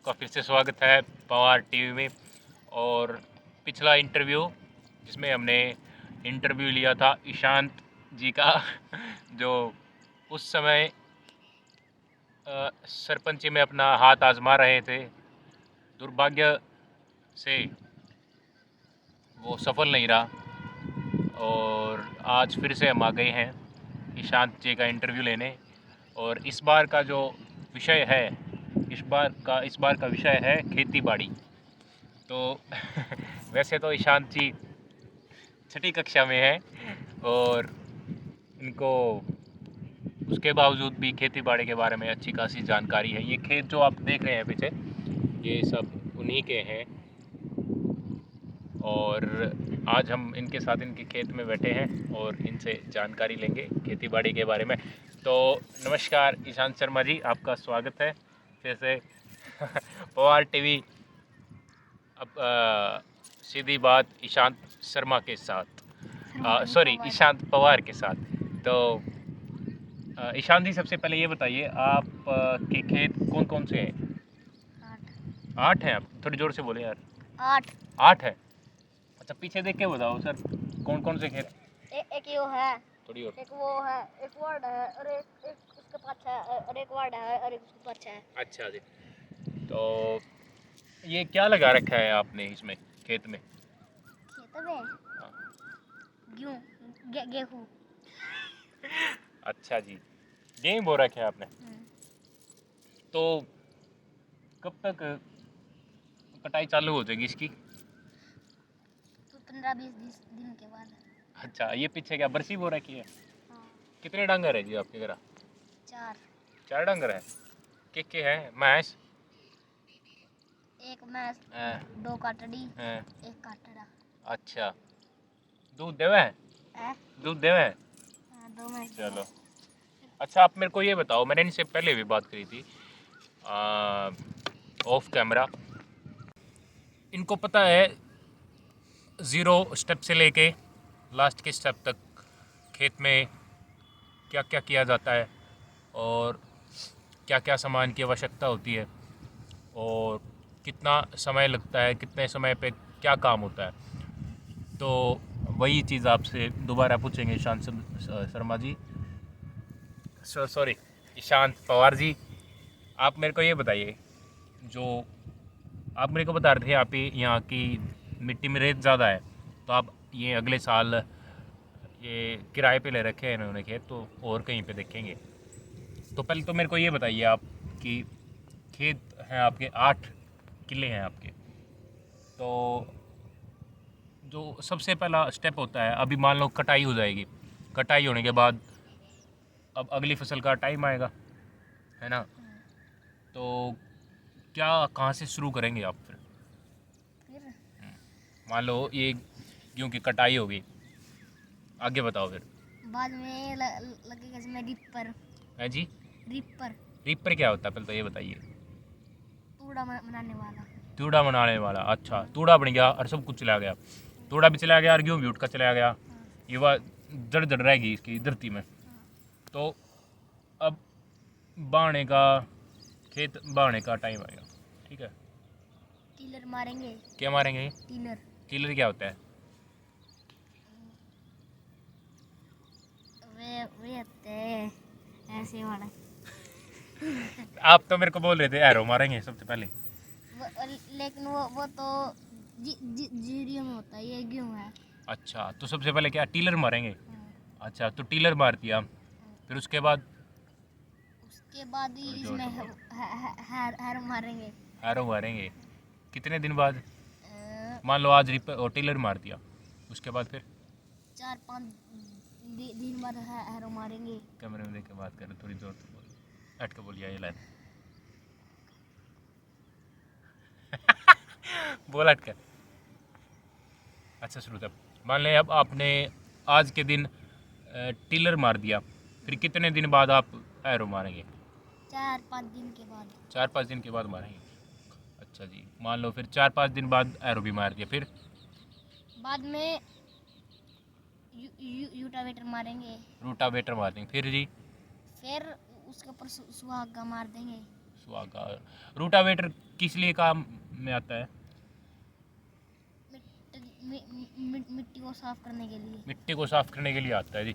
आपका फिर से स्वागत है पवार टीवी में। और पिछला इंटरव्यू जिसमें हमने इंटरव्यू लिया था ईशांत जी का जो उस समय सरपंची में अपना हाथ आजमा रहे थे, दुर्भाग्य से वो सफल नहीं रहा। और आज फिर से हम आ गए हैं ईशांत जी का इंटरव्यू लेने। और इस बार का जो विषय है, इस बार का विषय है खेती बाड़ी। तो वैसे तो ईशांत जी छठी कक्षा में है और इनको उसके बावजूद भी खेती बाड़ी के बारे में अच्छी खासी जानकारी है। ये खेत जो आप देख रहे हैं पीछे, ये सब उन्हीं के हैं। और आज हम इनके साथ इनके खेत में बैठे हैं और इनसे जानकारी लेंगे खेती बाड़ी के बारे में। तो नमस्कार ईशांत शर्मा जी, आपका स्वागत है फिर से पवार टीवी। अब सीधी बात ईशांत शर्मा के साथ, सॉरी ईशांत पवार के साथ। तो ईशांत जी, सबसे पहले ये बताइए आप के खेत कौन कौन से हैं? 8 हैं। आप थोड़ी जोर से बोले यार। 8 है। अच्छा, पीछे देख के बताओ सर, कौन कौन से खेत? एक यो है, थोड़ी और। एक वो है, एक वर्ड है और एक उसके पास है और एक वर्ड है और एक उसके पास है। अच्छा जी। तो ये क्या लगा रखा है आपने इसमें खेत में? खेत में हाँ। गेहूँ। अच्छा जी, गेहूँ बो रखे है आपने। तो कब तक कटाई चालू हो जाएगी इसकी? तो 15-20 दिन के बाद। अच्छा, ये पीछे क्या बरसी बो रखी है? हाँ। कितने डांगर है जी आपके घर? 4 4 डांगर है। के है भैंस? एक भैंस, 2 काटड़ी, एक काटड़ा। अच्छा, दूध देवे है? दूध देवे है? 2 भैंस। चलो अच्छा, आप मेरे को ये बताओ, मैंने इनसे पहले भी बात करी थी ऑफ कैमरा। इनको पता है ज़ीरो स्टेप से लेके लास्ट के स्टेप तक खेत में क्या क्या किया जाता है और क्या क्या सामान की आवश्यकता होती है और कितना समय लगता है, कितने समय पे क्या काम होता है। तो वही चीज़ आपसे दोबारा पूछेंगे ईशांत शर्मा जी, सॉरी ईशांत पवार जी। आप मेरे को ये बताइए, जो आप मेरे को बता रहे थे आप ही यहाँ की मिट्टी में रेत ज़्यादा है, तो आप ये अगले साल ये किराए पे ले रखे हैं इन्होंने खेत, तो और कहीं पे देखेंगे। तो पहले तो मेरे को ये बताइए आप कि खेत हैं आपके 8 किले हैं आपके, तो जो सबसे पहला स्टेप होता है, अभी मान लो कटाई हो जाएगी, कटाई होने के बाद अब अगली फसल का टाइम आएगा, है ना? तो क्या कहाँ से शुरू करेंगे आप फिर? मान लो ये गेहूँ की कटाई होगी, आगे बताओ फिर। बाद में लगेगा इसमें रिपर। है जी? रिपर रीपर क्या होता है पहले तो ये बताइए। तूड़ा बनाने वाला। तूड़ा बनाने वाला। अच्छा, तूड़ा बन गया और सब कुछ चला गया, तूड़ा भी चला गया और गेहूँ भी उठ का चला गया, ये बात जड़ जड़ रहेगी इसकी धरती में। तो अब बाणे का खेत, बाणे का टाइम आएगा, ठीक है? टीलर मारेंगे। क्या मारेंगे? टीलर। टीलर क्या होता है? वे होते हैं ऐसे वाला। आप तो मेरे को बोल रहे थे एरो मारेंगे सबसे पहले। लेकिन वो तो जीरियो में होता है, ये गेहूँ है। अच्छा, तो सबसे पहले क्या टीलर मारेंगे? अच्छा, तो टीलर मार दिया, फिर उसके बाद ही इसमें हैरो मारेंगे। हैरो मारेंगे। कितने दिन बाद? मान लो आज रिपर और टीलर मार दिया, उसके बाद फिर 4-5 दिन बाद हैरो मारेंगे। कैमरे में देख के बात करें, थोड़ी जोर से बोल, हट के बोलिए ये लाइन। बोल हट कर। अच्छा शुरू तब, मान लें अब आपने आज के दिन टीलर मार दिया, फिर कितने दिन बाद आप एरो मारेंगे? 4-5 दिन के बाद। 4-5 दिन के बाद मारेंगे। अच्छा जी, मान लो फिर 4-5 दिन बाद एरो भी मार दिया, फिर बाद में यूटावेटर मारेंगे। रूटावेटर मार देंगे, फिर जी फिर उसके ऊपर सुहागा मार देंगे। सुहागा। रूटावेटर किस लिए काम में आता है? मिट्टी को साफ करने के लिए। मिट्टी को साफ करने के लिए आता है जी।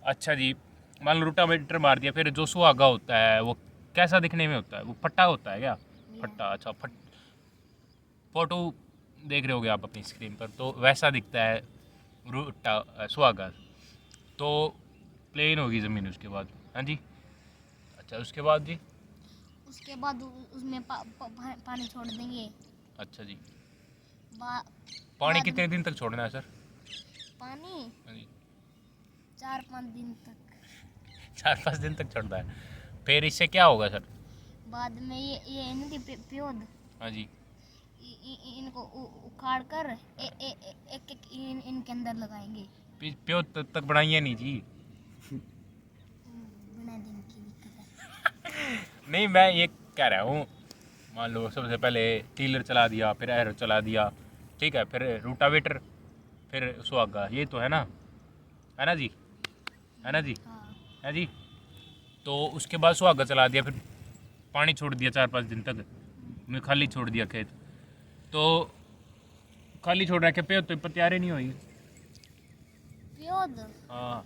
अच्छा जी, मान लो रूटावेटर मार दिया, फिर जो सुहागा होता है वो कैसा दिखने में होता है? वो फट्टा होता है क्या? फट्टा, अच्छा फोटो देख रहे होगे आप अपनी स्क्रीन पर, तो वैसा दिखता है सुहागा। तो प्लेन होगी ज़मीन उसके बाद। हाँ जी। अच्छा, उसके बाद जी? उसके बाद उसमें पानी छोड़ देंगे। अच्छा जी। बा, पानी बाद कितने दिन तक छोड़ना है सर? पानी हाँ जी। 4-5 दिन तक। 4-5 दिन तक छोड़ना है। फिर इससे क्या होगा सर? बाद में ये इनकी प्योद, हाँ जी। इनको उखाड़ कर एक एक इनके अंदर लगाएंगे। प्योर तक बनाइए नहीं जी। बिना दिन की दिक्कत है। नहीं, मैं ये कह रहा हूँ, मान लो सबसे पहले टीलर चला दिया, फिर एरो चला दिया, ठीक है, फिर रूटावेटर, फिर सुहागा, ये तो है ना? है ना जी? है ना जी? हाँ। है जी? तो उसके बाद सुहागा चला दिया, फिर पानी छोड़ दिया 4-5 दिन तक, मैं खाली छोड़ दिया खेत। तो खाली छोड़ रखे पे तो तैयारी नहीं हुई। प्योद हाँ।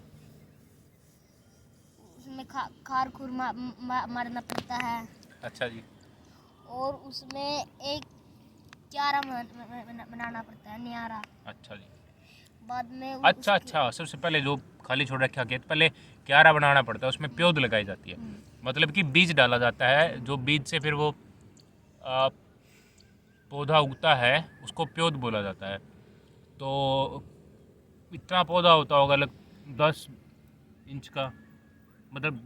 उसमें खार खुर मारना पड़ता है। अच्छा जी। और उसमें एक क्यारा बनाना पड़ता है, न्यारा। अच्छा जी। बाद में अच्छा, सबसे पहले जो खाली छोड़ रखा खेत, पहले क्यारा बनाना पड़ता है, उसमें प्योद लगाई जाती है। मतलब कि बीज डाला जाता है, जो बीज से फिर वो आ, पौधा उगता है, उसको प्योद बोला जाता है। तो इतना पौधा होता होगा, 10 इंच का, मतलब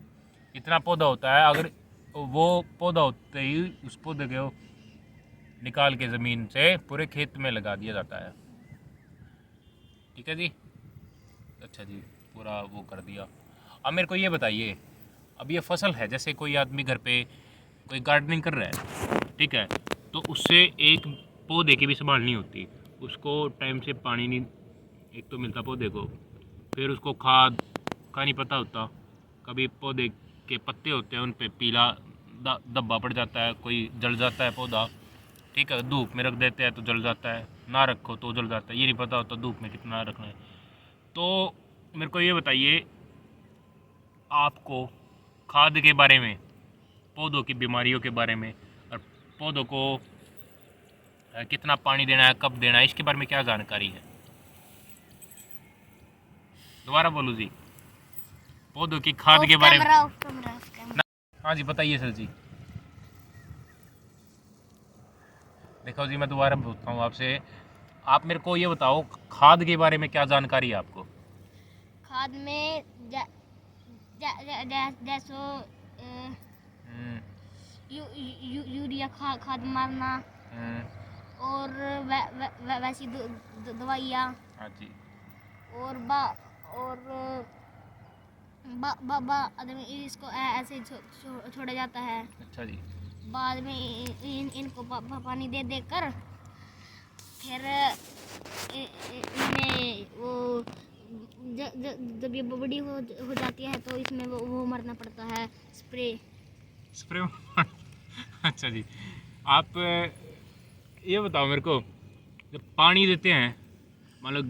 इतना पौधा होता है। अगर वो पौधा होते ही उस पौधे को निकाल के ज़मीन से पूरे खेत में लगा दिया जाता है। ठीक है जी। अच्छा जी, पूरा वो कर दिया। अब मेरे को ये बताइए, अब ये फसल है, जैसे कोई आदमी घर पे कोई गार्डनिंग कर रहा है, ठीक है, तो उससे एक पौधे की भी संभालनी होती, उसको टाइम से पानी नहीं एक तो मिलता पौधे को, फिर उसको खाद का नहीं पता होता, कभी पौधे के पत्ते होते हैं उन पे पीला धब्बा पड़ जाता है, कोई जल जाता है पौधा, ठीक है, धूप में रख देते हैं तो जल जाता है, ना रखो तो जल जाता है, ये नहीं पता होता धूप में कितना रखना है। तो मेरे को ये बताइए, आपको खाद के बारे में, पौधों की बीमारियों के बारे में, और पौधों को कितना पानी देना है, कब देना है, इसके बारे में क्या जानकारी है? दोबारा बोलो जी। पौधों की खाद के बारे में। हाँ जी, बताइए सर जी। देखो जी, मैं दोबारा पूछता हूँ आपसे, आप मेरे को ये बताओ, खाद के बारे में क्या जानकारी है आपको? खाद में जैसो यूरिया खाद मारना, और वैसी दवाइयाँ। हाँ जी। और इसको ऐसे छोड़ा जाता है। अच्छा जी। बाद में इनको पानी दे देकर फिर इनमें वो जब ये बड़ी हो जाती है तो इसमें वो मरना पड़ता है, स्प्रे। अच्छा जी। आप ये बताओ मेरे को, जब पानी देते हैं, मान लो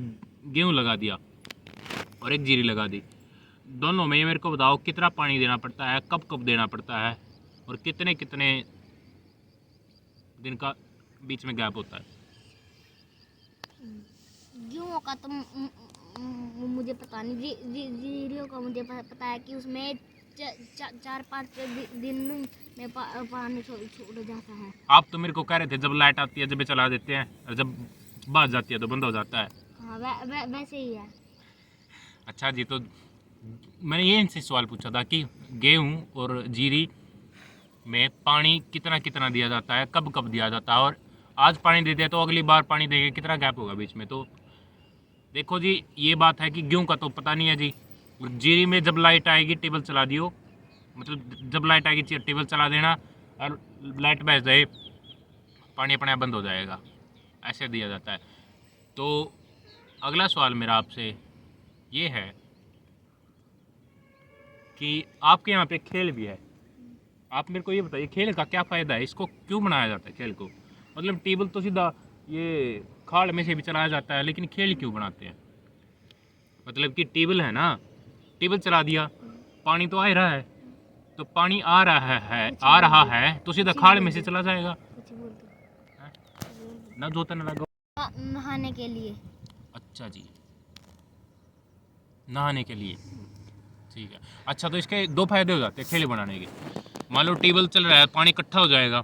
गेहूँ लगा दिया और एक जीरी लगा दी, दोनों में ये मेरे को बताओ कितना पानी देना पड़ता है, कब कब देना पड़ता है, और कितने कितने दिन का बीच में गैप होता है? गेहूँ का तो मुझे पता नहीं, जीरियों का मुझे पता है कि उसमें 4-5 दिन में पानी छोड़ जाता है। आप तो मेरे को कह रहे थे जब लाइट आती है जब चला देते हैं, और जब बात जाती है तो बंद हो जाता है। हाँ, वैसे ही है। अच्छा जी, तो मैंने ये इनसे सवाल पूछा था कि गेहूँ और जीरी में पानी कितना कितना दिया जाता है, कब कब दिया जाता है, और आज पानी दे दिया तो अगली बार पानी देंगे, कितना गैप होगा बीच में? तो देखो जी, ये बात है कि गेहूँ का तो पता नहीं है जी। जीरी में जब लाइट आएगी टेबल चला दियो, मतलब जब लाइट आएगी टेबल चला देना, और लाइट बह जाए पानी अपने आप बंद हो जाएगा, ऐसे दिया जाता है। तो अगला सवाल मेरा आपसे ये है कि आपके यहाँ पे खेल भी है, आप मेरे को ये बताइए खेल का क्या फ़ायदा है, इसको क्यों बनाया जाता है खेल को? मतलब टेबल तो सीधा ये खाल में से भी चलाया जाता है, लेकिन खेल क्यों बनाते हैं? मतलब कि टेबल है ना, टेबल चला दिया, पानी तो आ ही रहा है, तो पानी आ रहा है तो सीधा खाल में से चला जाएगा। कुछ बोल दो। हैं? ना धोता ना लगा। नहाने के लिए। अच्छा जी, नहाने के लिए, ठीक है। अच्छा, तो इसके दो फायदे हो जाते हैं खेल बनाने के। मान लो टेबल चल रहा है, पानी इकट्ठा हो जाएगा,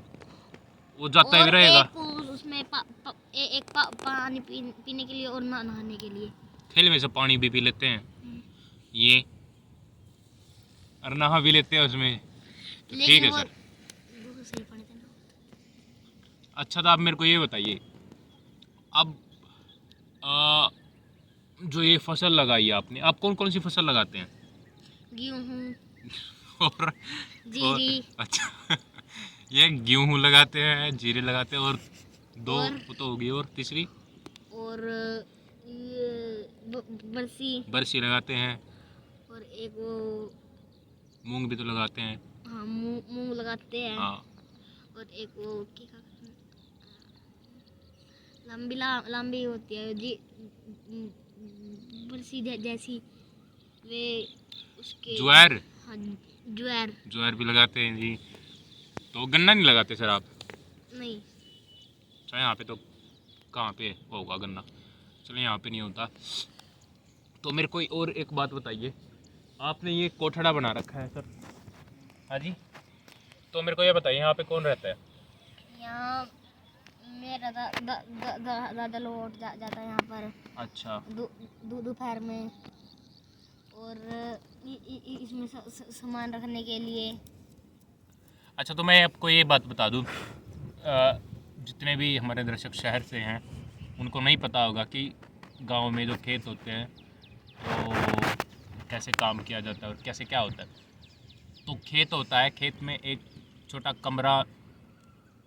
वो जाता ही और रहेगा। एक उसमें पानी पीने के लिए और नहाने के लिए। खेल में से पानी भी पी लेते हैं ये, और नहा भी लेते हैं उसमें, तो ठीक है सर। सही पानी देना। अच्छा, तो आप मेरे को ये बताइए, अब आ, जो ये फसल लगाई है आपने, आप कौन कौन सी फसल लगाते हैं? गेहूँ, और जीरी। अच्छा ये गेहूँ लगाते हैं, जीरे लगाते हैं, और दो और वो तो होगी, और तीसरी और ये बरसी। बरसी लगाते हैं, और एक वो, मूंग भी तो लगाते हैं। हाँ, मूंग लगाते हैं। हाँ, और एक वो क्या कहते हैं, लंबी लंबी होती है जी, बरसी जैसी, वे उसके। ज्वार, हाँ, ज्वार। ज्वार भी लगाते हैं जी। तो गन्ना नहीं लगाते सर आप? नहीं। अच्छा, यहाँ पे तो कहाँ पे होगा गन्ना, चलो यहाँ पे नहीं होता। तो मेरे को और एक बात बताइए, आपने ये कोठड़ा बना रखा है सर। हाँ जी, तो मेरे को ये बताइए, यहाँ पे कौन रहता है? यहाँ मेरा दादा लोग जाता है यहाँ पर। अच्छा, दोपहर में। और इसमें सामान रखने के लिए। अच्छा, तो मैं आपको ये बात बता दूँ, जितने भी हमारे दर्शक शहर से हैं उनको नहीं पता होगा कि गांव में जो खेत होते हैं तो कैसे काम किया जाता है और कैसे क्या होता है। तो खेत होता है, खेत में एक छोटा कमरा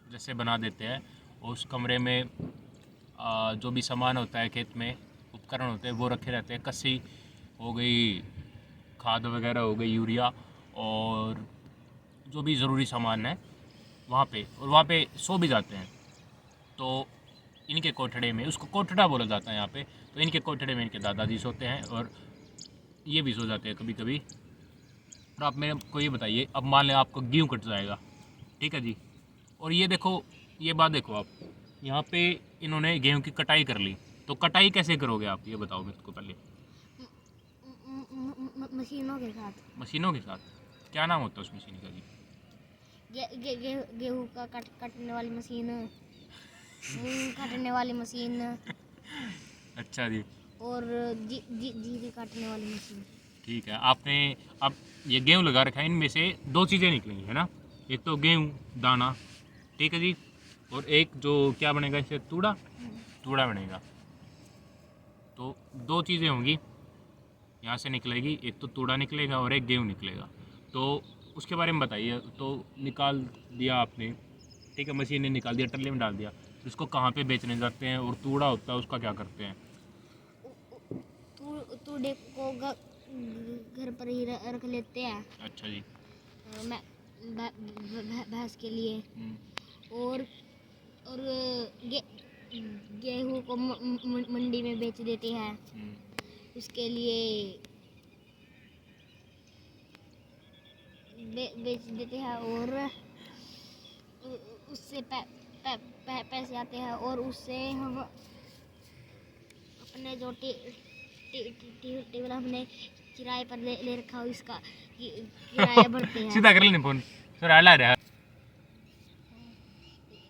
जैसे बना देते हैं, और उस कमरे में जो भी सामान होता है खेत में, उपकरण होते हैं वो रखे रहते हैं। कस्सी हो गई, खाद वगैरह हो गई, यूरिया, और जो भी ज़रूरी सामान है वहाँ पे, और वहाँ पे सो भी जाते हैं। तो इनके कोठड़े में, उसको कोठड़ा बोला जाता है यहाँ पे, तो इनके कोठड़े में इनके दादाजी सोते हैं, और ये भी सो जाते हैं कभी कभी। और आप मेरे को ये बताइए, अब मान लें आपको गेहूँ कट जाएगा, ठीक है जी, और ये देखो, ये बात देखो आप, यहाँ पे इन्होंने गेहूँ की कटाई कर ली, तो कटाई कैसे करोगे आप, ये बताओ मेरे को पहले। मशीनों के साथ। मशीनों के साथ? क्या नाम होता है उस मशीन का जी? गेहूँ का कटने वाली मशीन, मूंग काटने वाली मशीन, अच्छा जी, और जीरी काटने वाली मशीन। ठीक है। आपने अब ये गेहूँ लगा रखा है, इनमें से दो चीज़ें निकलेंगी, है ना? एक तो गेहूँ दाना, ठीक है जी, और एक जो क्या बनेगा इससे, तूड़ा, तूड़ा बनेगा। तो दो चीज़ें होंगी यहाँ से निकलेगी, एक तो तूड़ा निकलेगा और एक गेहूँ निकलेगा। तो उसके बारे में बताइए। तो निकाल दिया आपने, ठीक है, मशीन ने निकाल दिया, टल्ले में डाल दिया, इसको कहाँ पे बेचने जाते हैं, और तूड़ा होता है उसका क्या करते हैं? तूड़े को घर पर ही रख लेते हैं। अच्छा जी। मैं भैंस के लिए। और गेहूँ को मंडी में बेच देते हैं। उसके लिए बेच देते हैं, और उससे पैसे आते हैं, और उससे हम अपने जो टेबल हमने किराए पर ले रखा हो, इसका किराया भरते हैं। सीधा कर लेने फोन, सर आला रहा।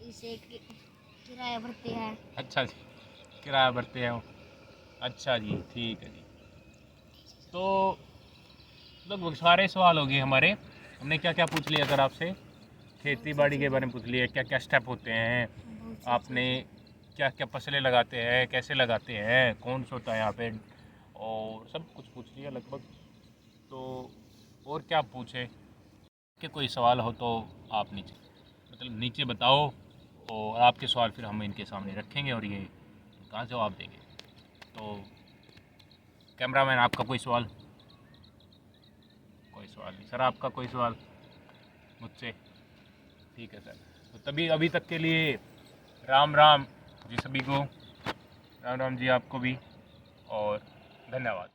इसे किराया भरते हैं। अच्छा जी, किराया भरते हैं। अच्छा जी, ठीक है जी। तो लगभग सारे सवाल हो गए हमारे, हमने क्या क्या पूछ लिया सर आपसे, खेती बाड़ी के बारे में पूछ लिया, क्या क्या स्टेप होते हैं, आपने क्या क्या फसलें लगाते हैं, कैसे लगाते हैं, कौन सा होता है यहाँ पे, और सब कुछ पूछ लिया लगभग। तो और क्या पूछे, कि कोई सवाल हो तो आप नीचे, मतलब नीचे बताओ, और आपके सवाल फिर हम इनके सामने रखेंगे और ये कहाँ जवाब देंगे। तो कैमरामैन, आपका कोई सवाल? कोई सवाल नहीं सर, आपका कोई सवाल? मुझसे। ठीक है सर, तो तभी अभी तक के लिए राम राम जी सभी को, राम राम जी आपको भी, और धन्यवाद।